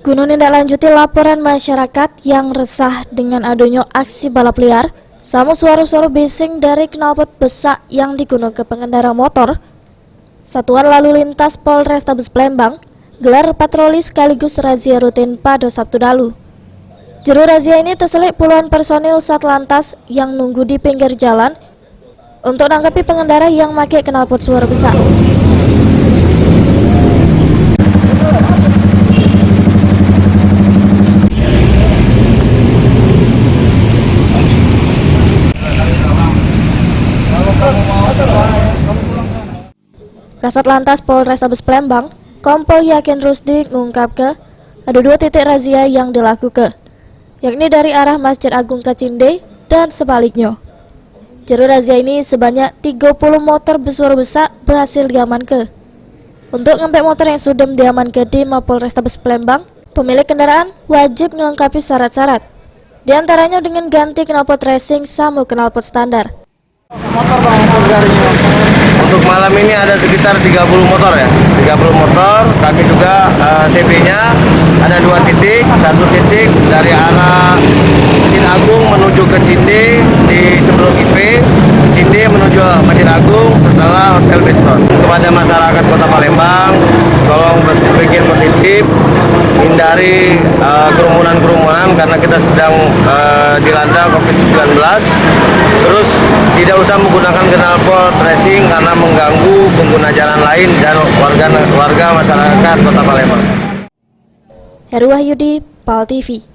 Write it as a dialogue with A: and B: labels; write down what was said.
A: Guna menindaklanjuti laporan masyarakat yang resah dengan adanya aksi balap liar sama suara-suara bising dari knalpot besak yang digunakan pengendara motor, Satuan Lalu Lintas Polrestabes Palembang gelar patroli sekaligus razia rutin pada Sabtu lalu. Juru razia ini terselit puluhan personil Satlantas yang nunggu di pinggir jalan untuk menangkapi pengendara yang memakai knalpot suara besar. Kasat Lantas Polrestabes Palembang, Kompol Yakin Rusdi mengungkapkan ada 2 titik razia yang dilakukan, yakni dari arah Masjid Agung Kacinde dan sebaliknya. Juru razia ini sebanyak 30 motor bersuara besar berhasil diamankan. Untuk ngambil motor yang sudah diamankan di Mapolrestabes Palembang, pemilik kendaraan wajib melengkapi syarat-syarat, di antaranya dengan ganti knalpot racing sama knalpot standar.
B: Untuk malam ini ada sekitar 30 motor ya, 30 motor. Kami juga CB-nya ada 2 titik, 1 titik dari arah Masjid Agung menuju ke Cinde di sebelum IP, Cinde menuju Masjid Agung setelah Hotel Beston. Kepada masyarakat Kota Palembang, tolong berpikir positif, hindari kerumunan-kerumunan karena kita sedang dilanda COVID-19. Terus tidak usah menggunakan knalpot racing karena mengganggu pengguna jalan lain dan warga masyarakat Kota Palembang.
A: Heru Wahyudi, PAL TV.